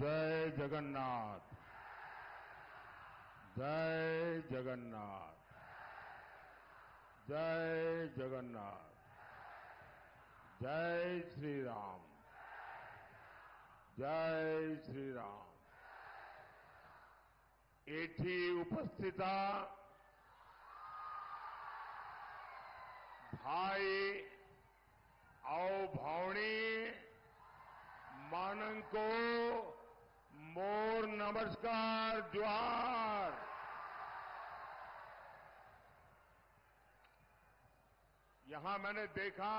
जय जगन्नाथ, जय जगन्नाथ, जय जगन्नाथ, जय श्री राम, जय श्री राम। एठी उपस्थिता भाई आओ भावनी मानंको मोर नमस्कार जोहार। यहां मैंने देखा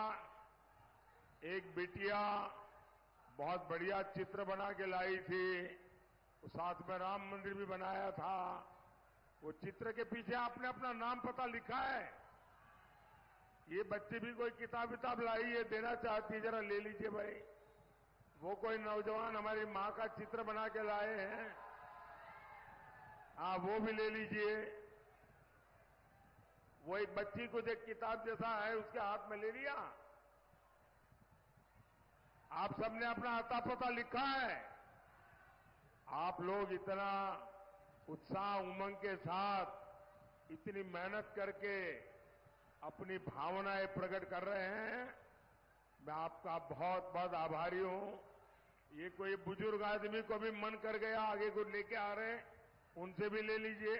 एक बिटिया बहुत बढ़िया चित्र बना के लाई थी, साथ में राम मंदिर भी बनाया था। वो चित्र के पीछे आपने अपना नाम पता लिखा है। ये बच्ची भी कोई किताब विताब लाई है, देना चाहती है, जरा ले लीजिए भाई। वो कोई नौजवान हमारी मां का चित्र बना के लाए हैं, हाँ वो भी ले लीजिए। वो एक बच्ची को जो किताब जैसा है उसके हाथ में ले लिया। आप सबने अपना अता पता लिखा है। आप लोग इतना उत्साह उमंग के साथ इतनी मेहनत करके अपनी भावनाएं प्रकट कर रहे हैं। मैं आपका बहुत बहुत आभारी हूं। ये कोई बुजुर्ग आदमी को भी मन कर गया आगे को लेके आ रहे हैं, उनसे भी ले लीजिए।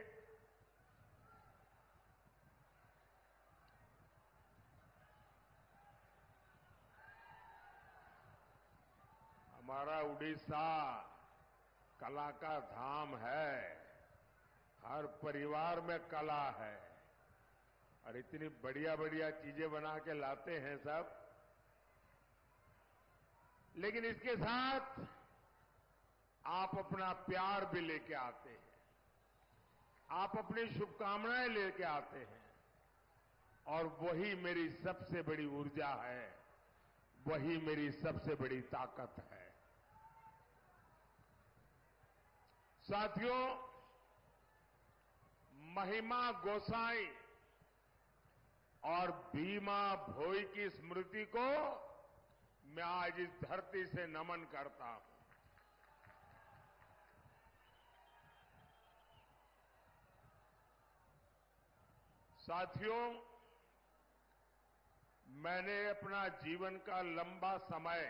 हमारा उड़ीसा कला का धाम है। हर परिवार में कला है और इतनी बढ़िया बढ़िया चीजें बना के लाते हैं सब। लेकिन इसके साथ आप अपना प्यार भी लेके आते हैं, आप अपनी शुभकामनाएं लेके आते हैं, और वही मेरी सबसे बड़ी ऊर्जा है, वही मेरी सबसे बड़ी ताकत है। साथियों, महिमा गोसाई और भीमा भोई की स्मृति को मैं आज इस धरती से नमन करता हूं। साथियों, मैंने अपना जीवन का लंबा समय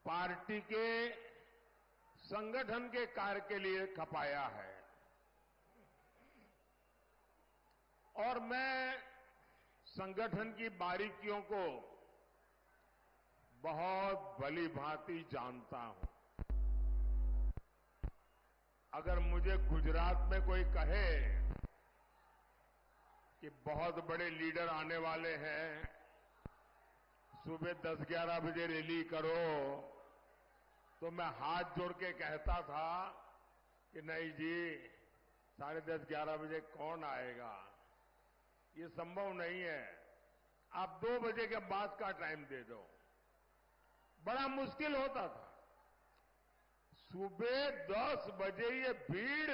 पार्टी के संगठन के कार्य के लिए खपाया है और मैं संगठन की बारीकियों को बहुत भली भांति जानता हूं। अगर मुझे गुजरात में कोई कहे कि बहुत बड़े लीडर आने वाले हैं, सुबह 10-11 बजे रैली करो, तो मैं हाथ जोड़ के कहता था कि नहीं जी, 10:30-11 बजे कौन आएगा, ये संभव नहीं है। आप 2 बजे के बाद का टाइम दे दो। बड़ा मुश्किल होता था। सुबह 10 बजे ये भीड़,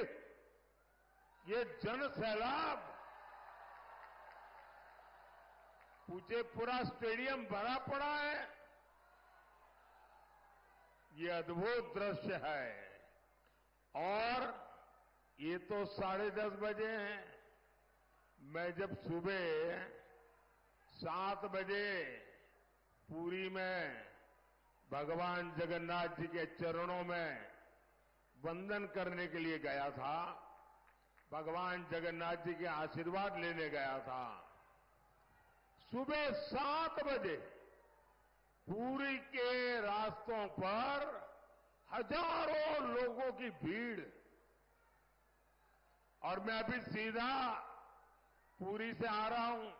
ये जन सैलाब, पूछे पूरा स्टेडियम भरा पड़ा है। ये अद्भुत दृश्य है। और ये तो 10:30 बजे हैं। मैं जब सुबह 7 बजे पुरी में भगवान जगन्नाथ जी के चरणों में वंदन करने के लिए गया था, भगवान जगन्नाथ जी के आशीर्वाद लेने गया था, सुबह 7 बजे पुरी के रास्तों पर हजारों लोगों की भीड़। और मैं अभी सीधा पुरी से आ रहा हूं।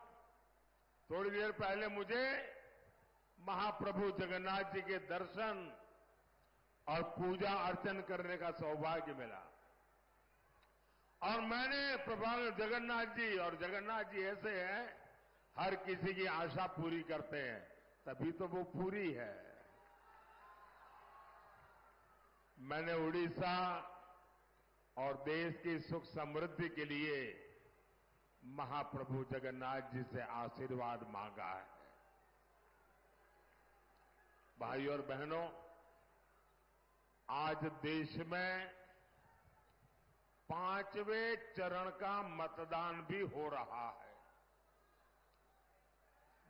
थोड़ी देर पहले मुझे महाप्रभु जगन्नाथ जी के दर्शन और पूजा अर्चन करने का सौभाग्य मिला। और मैंने प्रभु जगन्नाथ जी, और जगन्नाथ जी ऐसे हैं, हर किसी की आशा पूरी करते हैं, तभी तो वो पूरी है। मैंने उड़ीसा और देश की सुख समृद्धि के लिए महाप्रभु जगन्नाथ जी से आशीर्वाद मांगा है। भाइयों और बहनों, आज देश में 5वें चरण का मतदान भी हो रहा है।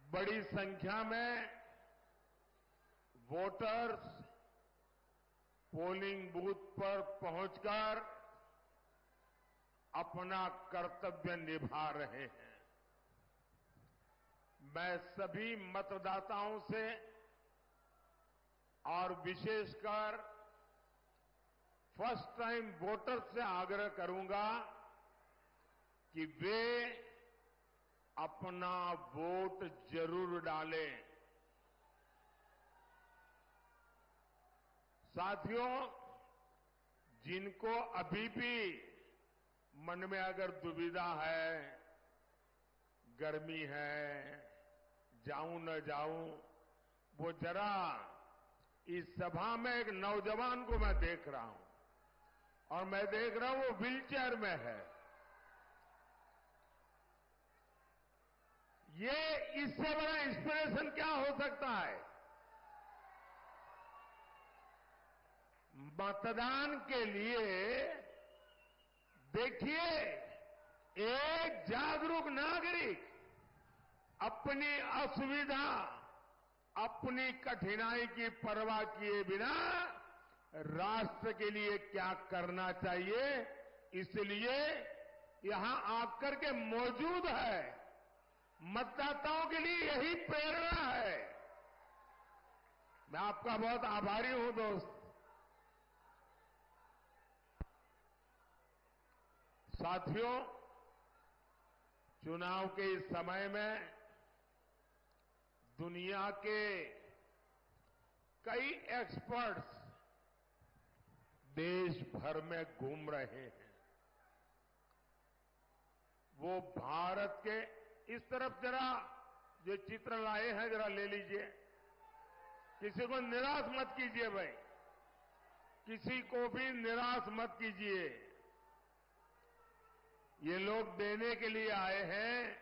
बड़ी संख्या में वोटर्स पोलिंग बूथ पर पहुंचकर अपना कर्तव्य निभा रहे हैं। मैं सभी मतदाताओं से और विशेषकर फर्स्ट टाइम वोटर्स से आग्रह करूंगा कि वे अपना वोट जरूर डालें। साथियों, जिनको अभी भी मन में अगर दुविधा है, गर्मी है, जाऊं न जाऊं, वो जरा इस सभा में एक नौजवान को मैं देख रहा हूं और मैं देख रहा हूं वो व्हीलचेयर में है। ये इससे बड़ा इंस्पिरेशन क्या हो सकता है? मतदान के लिए देखिए, एक जागरूक नागरिक अपनी असुविधा, अपनी कठिनाई की परवाह किए बिना राष्ट्र के लिए क्या करना चाहिए, इसलिए यहां आकर के मौजूद है। मतदाताओं के लिए यही प्रेरणा है। मैं आपका बहुत आभारी हूं दोस्त। साथियों, चुनाव के इस समय में दुनिया के कई एक्सपर्ट्स देश भर में घूम रहे हैं। वो भारत के इस तरफ जरा जो चित्र लाए हैं जरा ले लीजिए। किसी को निराश मत कीजिए भाई, किसी को भी निराश मत कीजिए। ये लोग देने के लिए आए हैं,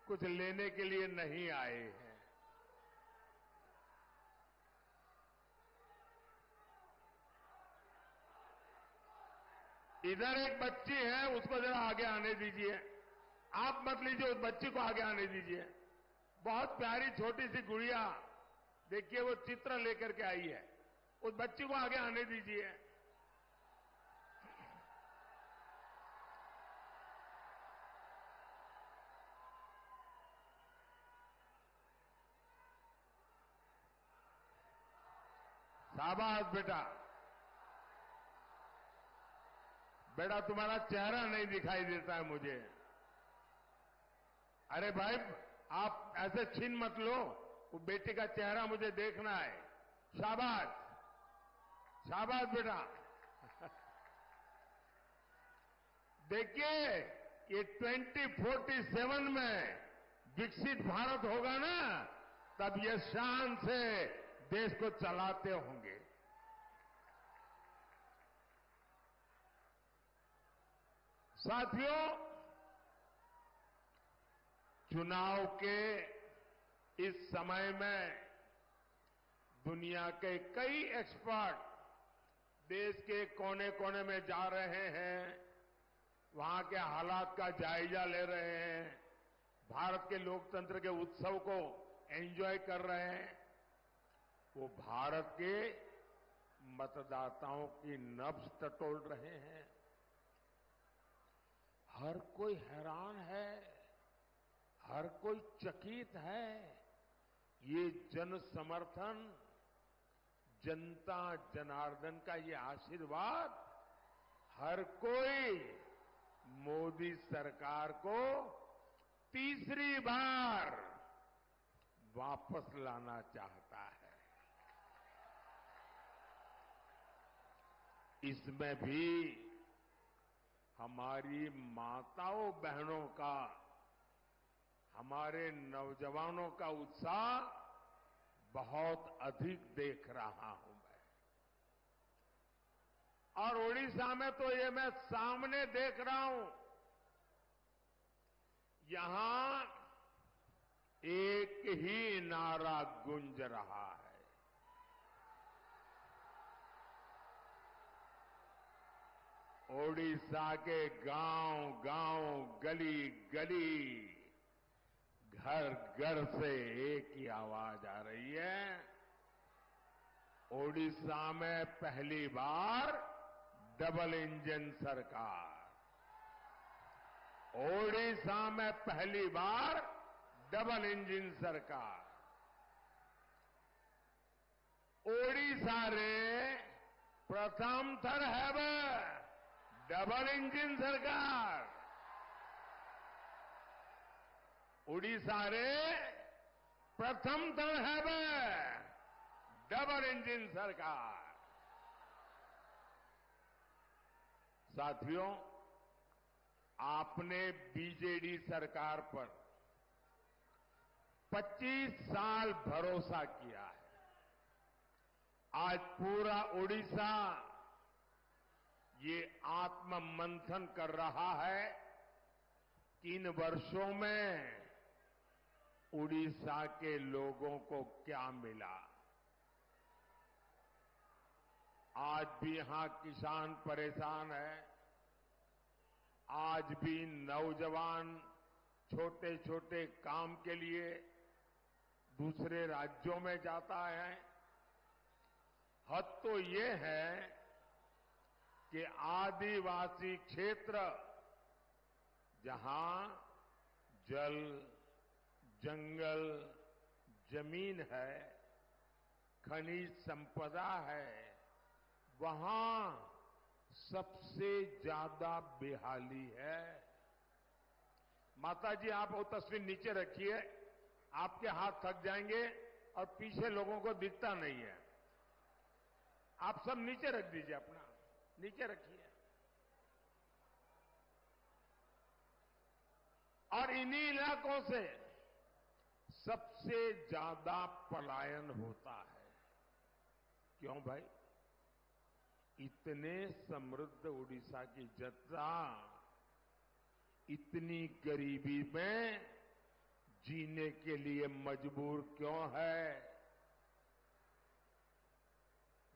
कुछ लेने के लिए नहीं आए हैं। इधर एक बच्ची है, उसको जरा आगे आने दीजिए। आप मत लीजिए, उस बच्ची को आगे आने दीजिए। बहुत प्यारी छोटी सी गुड़िया, देखिए वो चित्र लेकर के आई है। उस बच्ची को आगे आने दीजिए। शाबाश बेटा। बेटा तुम्हारा चेहरा नहीं दिखाई देता है मुझे। अरे भाई, आप ऐसे छीन मत लो, वो बेटे का चेहरा मुझे देखना है। शाबाश, शाबाश बेटा। देखिए, ये 2047 में विकसित भारत होगा ना, तब ये शान से देश को चलाते होंगे। साथियों, चुनाव के इस समय में दुनिया के कई एक्सपर्ट देश के कोने कोने में जा रहे हैं, वहां के हालात का जायजा ले रहे हैं, भारत के लोकतंत्र के उत्सव को एंजॉय कर रहे हैं। वो भारत के मतदाताओं की नब्ज टटोल रहे हैं। हर कोई हैरान है, हर कोई चकित है। ये जन समर्थन, जनता जनार्दन का ये आशीर्वाद हर कोई मोदी सरकार को तीसरी बार वापस लाना चाहता है। इसमें भी हमारी माताओं बहनों का, हमारे नौजवानों का उत्साह बहुत अधिक देख रहा हूं मैं। और ओडिशा में तो ये मैं सामने देख रहा हूं, यहां एक ही नारा गूंज रहा है। ओडिशा के गांव गांव, गली गली, घर घर से एक ही आवाज आ रही है। ओडिशा में पहली बार डबल इंजन सरकार। ओडिशा में पहली बार डबल इंजन सरकार। ओडिशा रे प्रथम थर है डबल इंजन सरकार। ओडिशा रे प्रथम थर है डबल इंजन सरकार। साथियों, आपने बीजेडी सरकार पर 25 साल भरोसा किया है। आज पूरा ओडिशा ये आत्म मंथन कर रहा है कि इन वर्षों में ओडिशा के लोगों को क्या मिला। आज भी यहां किसान परेशान है। आज भी नौजवान छोटे छोटे काम के लिए दूसरे राज्यों में जाता है। हद तो ये है कि आदिवासी क्षेत्र जहां जल, जंगल, जमीन है, खनिज संपदा है, वहां सबसे ज्यादा बेहाली है। माताजी, आप वो तस्वीर नीचे रखिए, आपके हाथ थक जाएंगे और पीछे लोगों को दिखता नहीं है। आप सब नीचे रख दीजिए, अपना नीचे रखिए। और इन्हीं इलाकों से सबसे ज्यादा पलायन होता है। क्यों भाई? इतने समृद्ध ओडिशा की जनता इतनी गरीबी में जीने के लिए मजबूर क्यों है?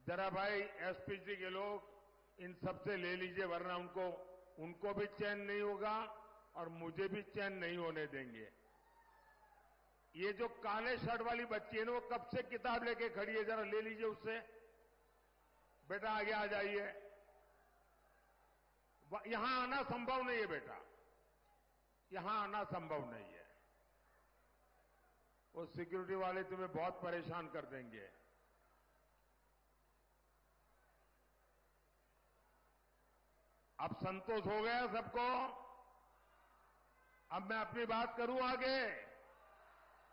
जरा भाई एसपीसी के लोग इन सबसे ले लीजिए, वरना उनको भी चैन नहीं होगा और मुझे भी चैन नहीं होने देंगे। ये जो काले शर्ट वाली बच्ची है ना, वो कब से किताब लेके खड़ी है, जरा ले लीजिए उससे। बेटा आगे आ जाइए। यहां आना संभव नहीं है बेटा, यहां आना संभव नहीं है। वो सिक्योरिटी वाले तुम्हें बहुत परेशान कर देंगे। अब संतोष हो गया सबको? अब मैं अपनी बात करूं आगे।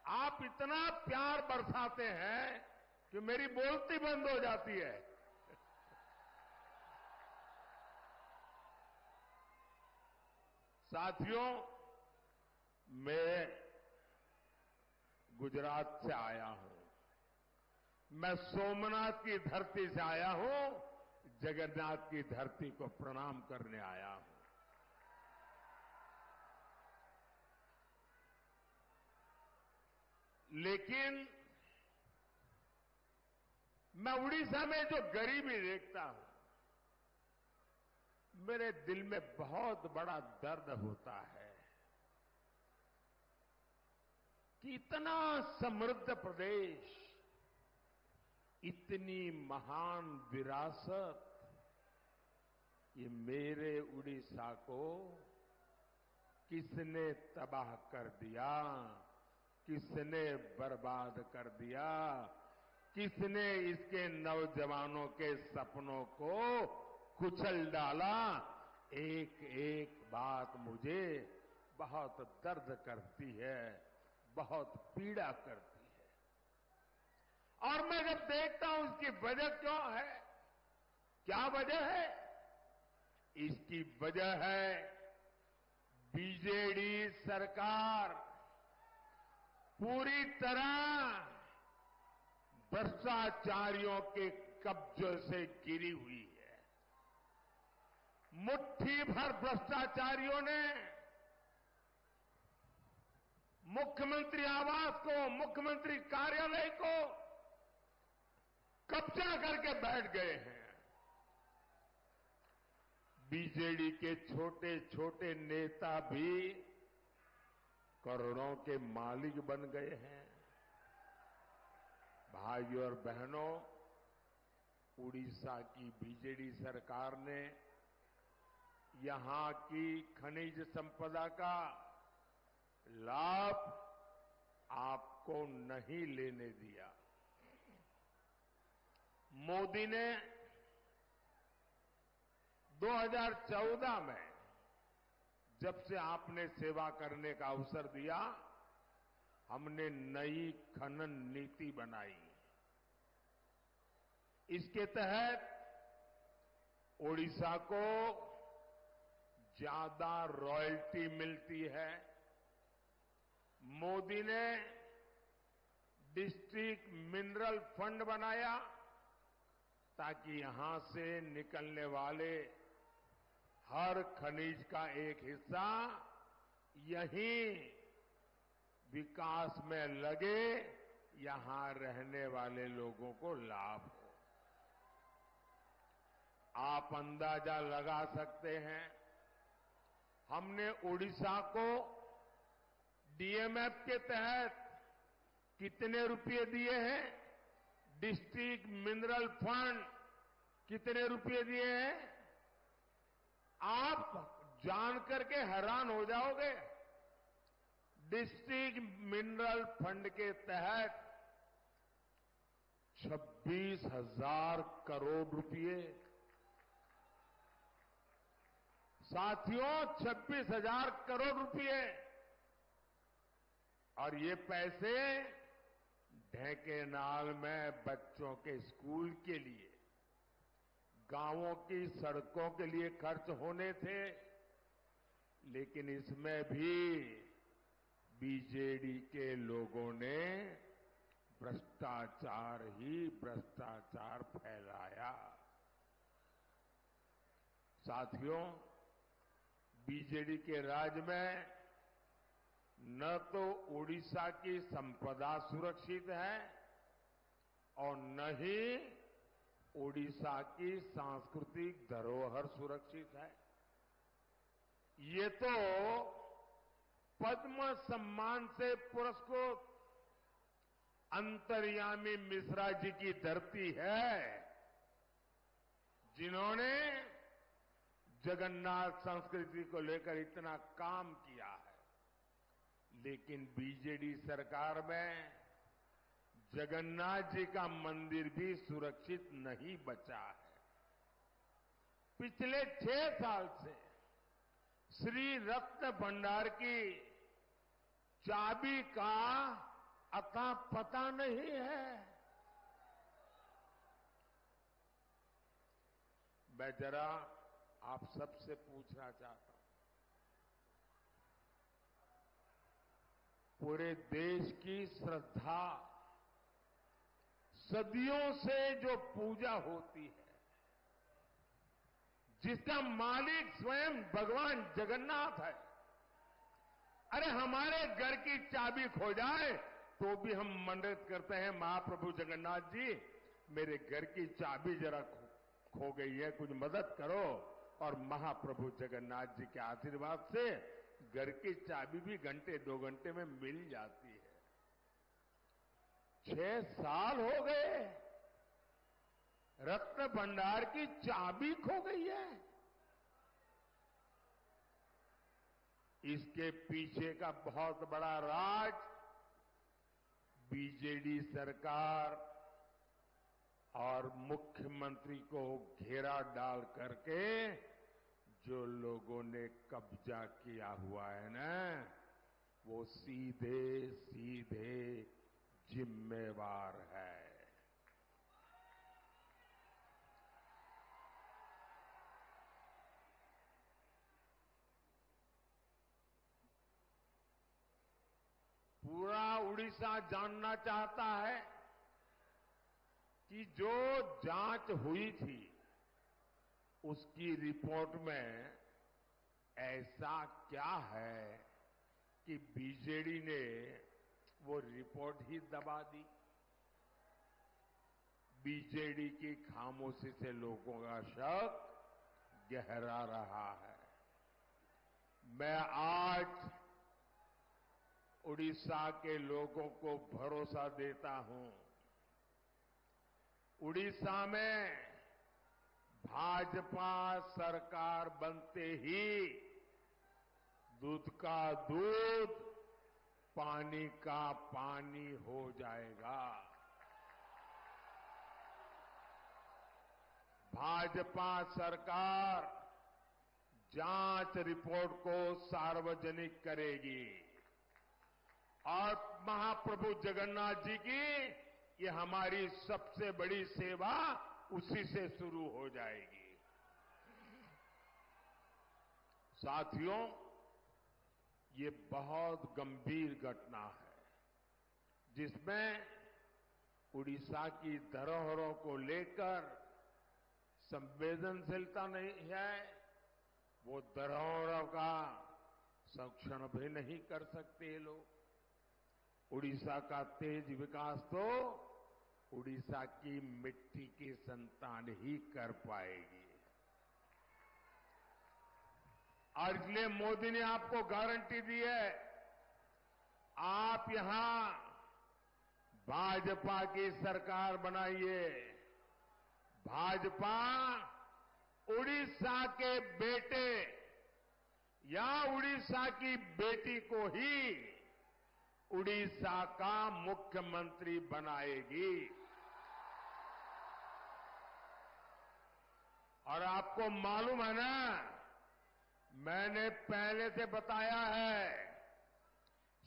आप इतना प्यार बरसाते हैं कि मेरी बोलती बंद हो जाती है। साथियों, मैं गुजरात से आया हूं। मैं सोमनाथ की धरती से आया हूं, जगन्नाथ की धरती को प्रणाम करने आया हूं। लेकिन मैं उड़ीसा में जो गरीबी देखता हूं, मेरे दिल में बहुत बड़ा दर्द होता है कि इतना समृद्ध प्रदेश, इतनी महान विरासत, ये मेरे उड़ीसा को किसने तबाह कर दिया, किसने बर्बाद कर दिया, किसने इसके नौजवानों के सपनों को कुचल डाला। एक एक बात मुझे बहुत दर्द करती है, बहुत पीड़ा करती है। और मैं जब देखता हूं इसकी वजह क्यों है, क्या वजह है? इसकी वजह है बीजेडी सरकार पूरी तरह भ्रष्टाचारियों के कब्जे से गिरी हुई है। मुट्ठी भर भ्रष्टाचारियों ने मुख्यमंत्री आवास को, मुख्यमंत्री कार्यालय को कब्जा करके बैठ गए हैं। बीजेडी के छोटे छोटे नेता भी करोड़ों के मालिक बन गए हैं। भाइयों और बहनों, उड़ीसा की बीजेडी सरकार ने यहां की खनिज संपदा का लाभ आपको नहीं लेने दिया। मोदी ने 2014 में जब से आपने सेवा करने का अवसर दिया, हमने नई खनन नीति बनाई। इसके तहत ओडिशा को ज्यादा रॉयल्टी मिलती है। मोदी ने डिस्ट्रिक्ट मिनरल फंड बनाया ताकि यहां से निकलने वाले हर खनिज का एक हिस्सा यहीं विकास में लगे, यहां रहने वाले लोगों को लाभ हो। आप अंदाजा लगा सकते हैं, हमने ओडिशा को डीएमएफ के तहत कितने रुपए दिए हैं? डिस्ट्रिक्ट मिनरल फंड कितने रुपए दिए हैं? आप जानकर के हैरान हो जाओगे। डिस्ट्रिक्ट मिनरल फंड के तहत 26,000 करोड़ रुपए। साथियों, 26,000 करोड़ रुपए। और ये पैसे ढेंकेनाल में बच्चों के स्कूल के लिए, गांवों की सड़कों के लिए खर्च होने थे। लेकिन इसमें भी बीजेडी के लोगों ने भ्रष्टाचार ही भ्रष्टाचार फैलाया। साथियों, बीजेडी के राज में न तो ओडिशा की संपदा सुरक्षित है और न ही ओडिशा की सांस्कृतिक धरोहर सुरक्षित है। ये तो पद्म सम्मान से पुरस्कृत अंतर्यामी मिश्रा जी की धरती है, जिन्होंने जगन्नाथ संस्कृति को लेकर इतना काम किया है। लेकिन बीजेडी सरकार में जगन्नाथ जी का मंदिर भी सुरक्षित नहीं बचा है। पिछले 6 साल से श्री रत्न भंडार की चाबी का अता पता नहीं है। मैं जरा आप सबसे पूछना चाहता हूं, पूरे देश की श्रद्धा, सदियों से जो पूजा होती है, जिसका मालिक स्वयं भगवान जगन्नाथ है, अरे हमारे घर की चाबी खो जाए तो भी हम मन्नत करते हैं, महाप्रभु जगन्नाथ जी मेरे घर की चाबी जरा खो गई है, कुछ मदद करो। और महाप्रभु जगन्नाथ जी के आशीर्वाद से घर की चाबी भी घंटे 2 घंटे में मिल जाती है। 6 साल हो गए, रत्न भंडार की चाबी खो गई है। इसके पीछे का बहुत बड़ा राज बीजेडी सरकार और मुख्यमंत्री को घेरा डाल करके जो लोगों ने कब्जा किया हुआ है ना, वो सीधे सीधे जिम्मेवार है। पूरा उड़ीसा जानना चाहता है कि जो जांच हुई थी उसकी रिपोर्ट में ऐसा क्या है कि बीजेडी ने वो रिपोर्ट ही दबा दी। बीजेडी की खामोशी से लोगों का शक गहरा रहा है। मैं आज उड़ीसा के लोगों को भरोसा देता हूं, उड़ीसा में भाजपा सरकार बनते ही दूध का दूध, पानी का पानी हो जाएगा। भाजपा सरकार जांच रिपोर्ट को सार्वजनिक करेगी और महाप्रभु जगन्नाथ जी की ये हमारी सबसे बड़ी सेवा उसी से शुरू हो जाएगी। साथियों, ये बहुत गंभीर घटना है जिसमें उड़ीसा की धरोहरों को लेकर संवेदनशीलता नहीं है। वो धरोहरों का संरक्षण भी नहीं कर सकते ये लोग। उड़ीसा का तेज विकास तो उड़ीसा की मिट्टी की संतान ही कर पाएगी। और इसलिए मोदी ने आपको गारंटी दी है, आप यहां भाजपा की सरकार बनाइए। भाजपा उड़ीसा के बेटे या उड़ीसा की बेटी को ही उड़ीसा का मुख्यमंत्री बनाएगी। और आपको मालूम है ना, मैंने पहले से बताया है,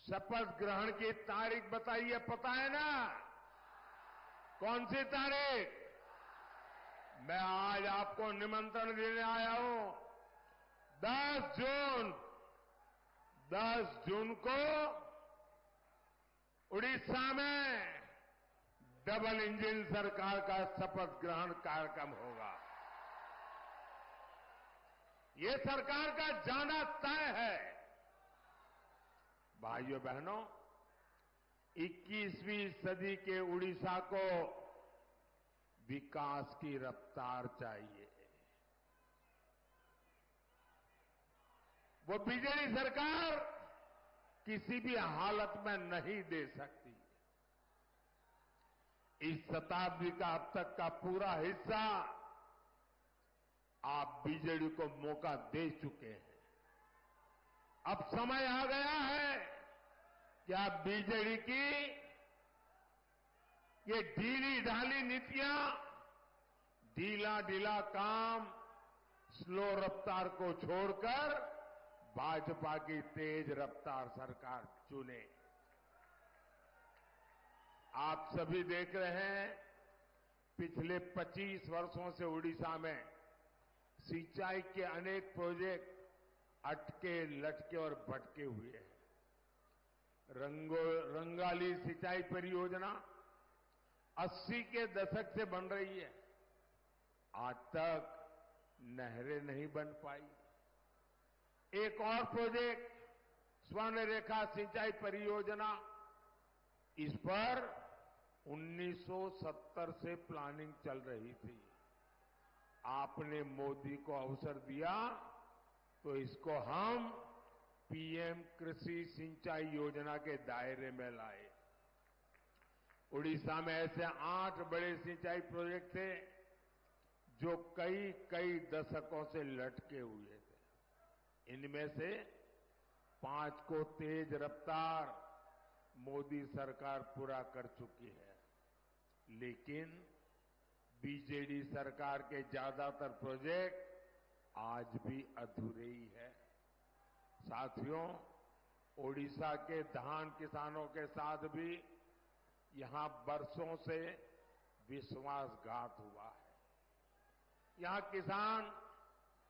शपथ ग्रहण की तारीख बताई है, पता है ना? कौन सी तारीख? मैं आज आपको निमंत्रण देने आया हूं। 10 जून को उड़ीसा में डबल इंजन सरकार का शपथ ग्रहण कार्यक्रम होगा। ये सरकार का जाना तय है। भाइयों बहनों, 21वीं सदी के उड़ीसा को विकास की रफ्तार चाहिए। वो बीजेपी सरकार किसी भी हालत में नहीं दे सकती। इस शताब्दी का अब तक का पूरा हिस्सा आप बीजेडी को मौका दे चुके हैं। अब समय आ गया है कि आप बीजेडी की ये ढीली ढाली नीतियां, ढीला ढीला काम, स्लो रफ्तार को छोड़कर भाजपा की तेज रफ्तार सरकार चुने। आप सभी देख रहे हैं, पिछले 25 वर्षों से उड़ीसा में सिंचाई के अनेक प्रोजेक्ट अटके, लटके और भटके हुए हैं। रंगाली सिंचाई परियोजना 80 के दशक से बन रही है, आज तक नहरें नहीं बन पाई। एक और प्रोजेक्ट स्वर्ण रेखा सिंचाई परियोजना, इस पर 1970 से प्लानिंग चल रही थी। आपने मोदी को अवसर दिया तो इसको हम पीएम कृषि सिंचाई योजना के दायरे में लाए। उड़ीसा में ऐसे 8 बड़े सिंचाई प्रोजेक्ट थे जो कई दशकों से लटके हुए थे। इनमें से 5 को तेज रफ्तार मोदी सरकार पूरा कर चुकी है, लेकिन बीजेडी सरकार के ज्यादातर प्रोजेक्ट आज भी अधूरे ही है। साथियों, ओडिशा के धान किसानों के साथ भी यहां बरसों से विश्वासघात हुआ है। यहां किसान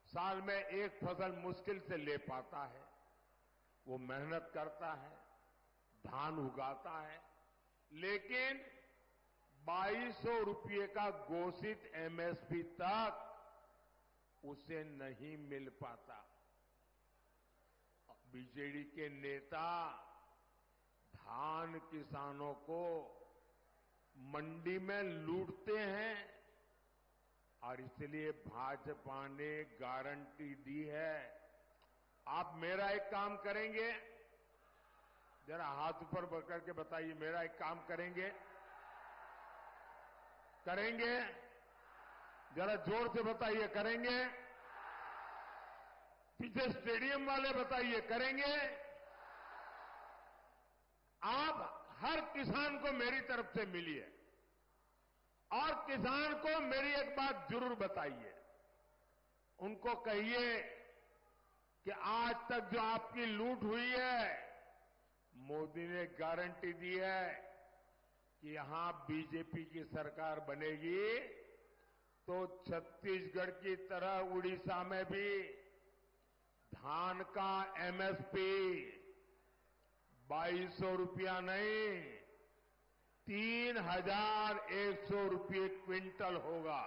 साल में एक फसल मुश्किल से ले पाता है। वो मेहनत करता है, धान उगाता है, लेकिन 2200 रुपये का घोषित एमएसपी तक उसे नहीं मिल पाता। बीजेडी के नेता धान किसानों को मंडी में लूटते हैं और इसलिए भाजपा ने गारंटी दी है। आप मेरा एक काम करेंगे, जरा हाथ ऊपर बढ़कर के बताइए, मेरा एक काम करेंगे? करेंगे? जरा जोर से बताइए, करेंगे? पीछे स्टेडियम वाले बताइए, करेंगे? आप हर किसान को मेरी तरफ से मिलिए और किसान को मेरी एक बात जरूर बताइए। उनको कहिए कि आज तक जो आपकी लूट हुई है, मोदी ने गारंटी दी है कि यहां बीजेपी की सरकार बनेगी तो छत्तीसगढ़ की तरह उड़ीसा में भी धान का एमएसपी 2200 रुपया नहीं, 3100 रुपये क्विंटल होगा।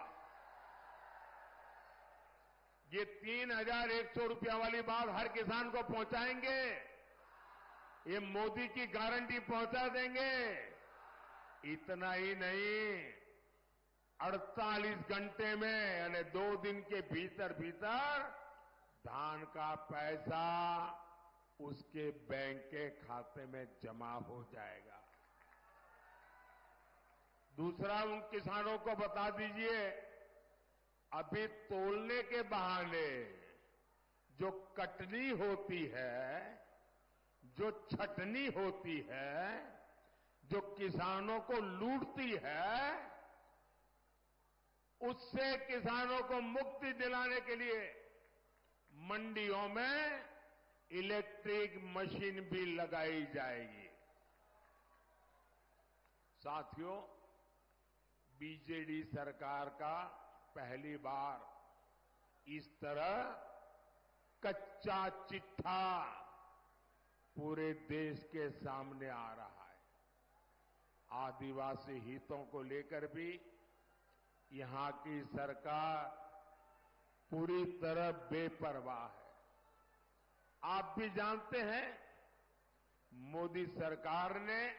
ये 3100 रुपया वाली बात हर किसान को पहुंचाएंगे। ये मोदी की गारंटी पहुंचा देंगे। इतना ही नहीं, 48 घंटे में यानी 2 दिन के भीतर भीतर धान का पैसा उसके बैंक के खाते में जमा हो जाएगा। दूसरा, उन किसानों को बता दीजिए, अभी तोलने के बहाने जो कटनी होती है, जो छटनी होती है, जो किसानों को लूटती है, उससे किसानों को मुक्ति दिलाने के लिए मंडियों में इलेक्ट्रिक मशीन भी लगाई जाएगी। साथियों, बीजेडी सरकार का पहली बार इस तरह कच्चा चिट्ठा पूरे देश के सामने आ रहा है। आदिवासी हितों को लेकर भी यहां की सरकार पूरी तरह बेपरवाह है। आप भी जानते हैं, मोदी सरकार ने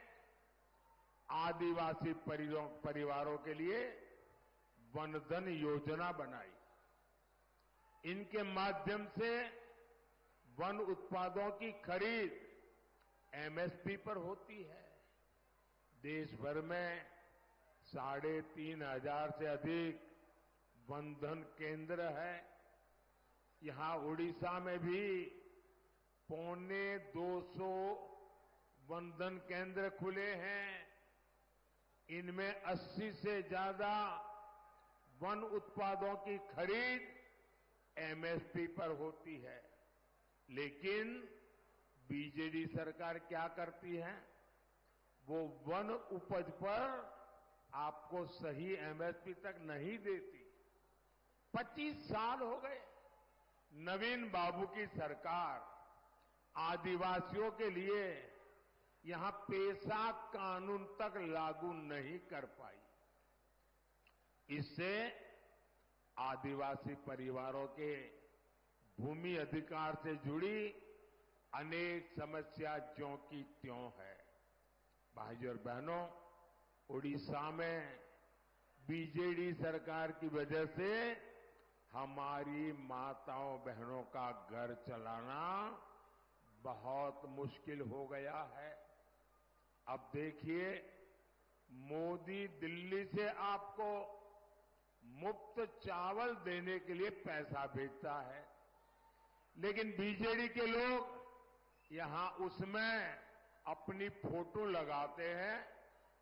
आदिवासी परिवारों के लिए वनधन योजना बनाई। इनके माध्यम से वन उत्पादों की खरीद एमएसपी पर होती है। देश भर में 3,500 से अधिक वनधन केंद्र है। यहां उड़ीसा में भी 250 वनधन केंद्र खुले हैं। इनमें 80 से ज्यादा वन उत्पादों की खरीद एमएसपी पर होती है। लेकिन बीजेडी सरकार क्या करती है? वो वन उपज पर आपको सही एमएसपी तक नहीं देती। 25 साल हो गए नवीन बाबू की सरकार आदिवासियों के लिए यहां पेशा कानून तक लागू नहीं कर पाई। इससे आदिवासी परिवारों के भूमि अधिकार से जुड़ी अनेक समस्या ज्यों की त्यों है। भाइयों और बहनों, उड़ीसा में बीजेडी सरकार की वजह से हमारी माताओं बहनों का घर चलाना बहुत मुश्किल हो गया है। अब देखिए, मोदी दिल्ली से आपको मुफ्त चावल देने के लिए पैसा भेजता है, लेकिन बीजेडी के लोग यहां उसमें अपनी फोटो लगाते हैं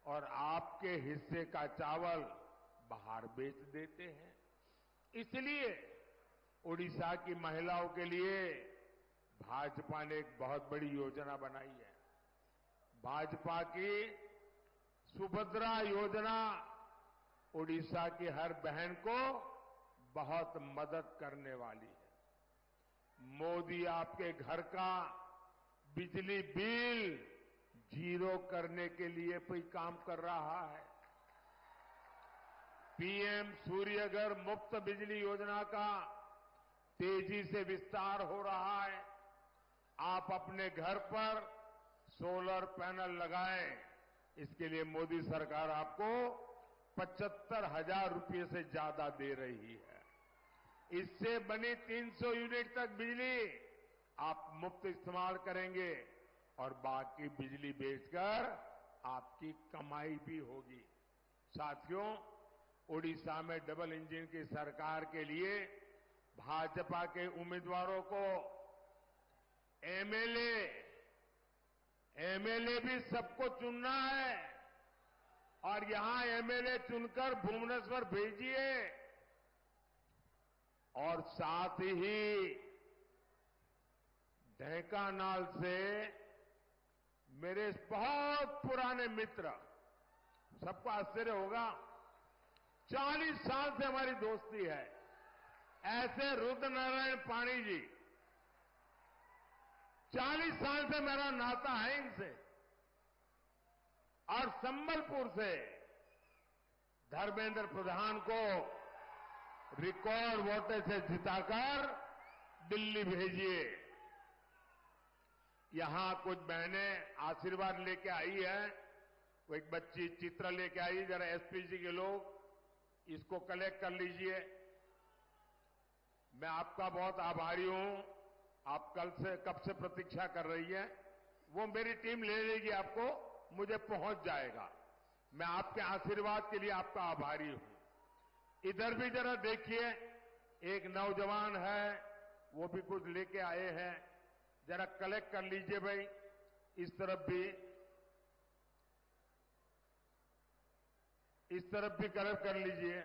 और आपके हिस्से का चावल बाहर बेच देते हैं। इसलिए उड़ीसा की महिलाओं के लिए भाजपा ने एक बहुत बड़ी योजना बनाई है। भाजपा की सुभद्रा योजना उड़ीसा की हर बहन को बहुत मदद करने वाली है। मोदी आपके घर का बिजली बिल जीरो करने के लिए कोई काम कर रहा है। पीएम सूर्यघर मुफ्त बिजली योजना का तेजी से विस्तार हो रहा है। आप अपने घर पर सोलर पैनल लगाएं, इसके लिए मोदी सरकार आपको 75,000 रुपये से ज्यादा दे रही है। इससे बनी 300 यूनिट तक बिजली आप मुफ्त इस्तेमाल करेंगे और बाकी बिजली बेचकर आपकी कमाई भी होगी। साथियों, ओडिशा में डबल इंजन की सरकार के लिए भाजपा के उम्मीदवारों को एमएलए भी सबको चुनना है और यहां एमएलए चुनकर भुवनेश्वर भेजिए और साथ ही ढेंकानाल से मेरे बहुत पुराने मित्र, सबको आश्चर्य होगा, 40 साल से हमारी दोस्ती है, ऐसे रुद्रनारायण पाणी जी, 40 साल से मेरा नाता है इनसे, और संबलपुर से धर्मेंद्र प्रधान को रिकॉर्ड वोट से जिताकर दिल्ली भेजिए। यहां कुछ बहनें आशीर्वाद लेके आई है, वो एक बच्ची चित्र लेके आई, जरा एसपीजी के लोग इसको कलेक्ट कर लीजिए। मैं आपका बहुत आभारी हूं, आप कब से प्रतीक्षा कर रही है, वो मेरी टीम ले लेगी, आपको मुझे पहुंच जाएगा। मैं आपके आशीर्वाद के लिए आपका आभारी हूं। इधर भी जरा देखिए, एक नौजवान है, वो भी कुछ लेके आए हैं, जरा कलेक्ट कर लीजिए भाई। इस तरफ भी कलेक्ट कर लीजिए।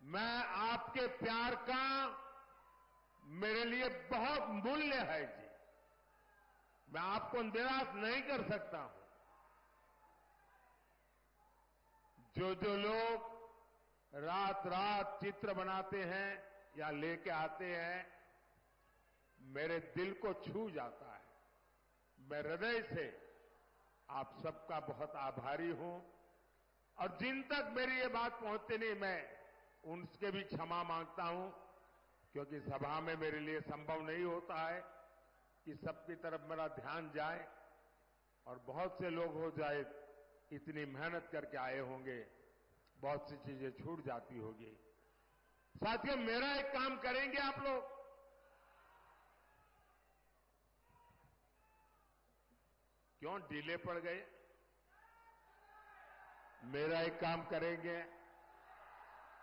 मैं आपके प्यार का मेरे लिए बहुत मूल्य है जी, मैं आपको निराश नहीं कर सकता हूं। जो लोग रात रात चित्र बनाते हैं या लेके आते हैं, मेरे दिल को छू जाता है। मैं हृदय से आप सबका बहुत आभारी हूं और जिन तक मेरी ये बात पहुंचती नहीं, मैं उनसे भी क्षमा मांगता हूं, क्योंकि सभा में मेरे लिए संभव नहीं होता है कि सबकी तरफ मेरा ध्यान जाए और बहुत से लोग हो जाए, इतनी मेहनत करके आए होंगे, बहुत सी चीजें छूट जाती होगी। साथियों, मेरा एक काम करेंगे आप लोग, क्यों ढीले पड़ गए? मेरा एक काम करेंगे,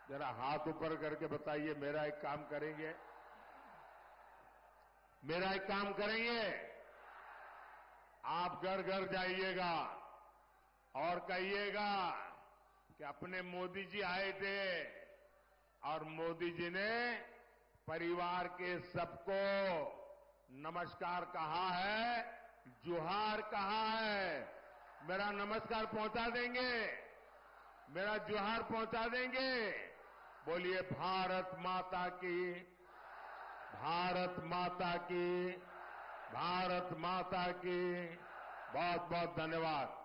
जरा हाथ ऊपर करके बताइए, मेरा एक काम करेंगे? मेरा एक काम करेंगे, आप घर घर जाइएगा और कहिएगा कि अपने मोदी जी आए थे और मोदी जी ने परिवार के सबको नमस्कार कहा है, जुहार कहा है। मेरा नमस्कार पहुंचा देंगे, मेरा जुहार पहुंचा देंगे। बोलिए भारत माता की, भारत माता की, भारत माता की। बहुत बहुत धन्यवाद।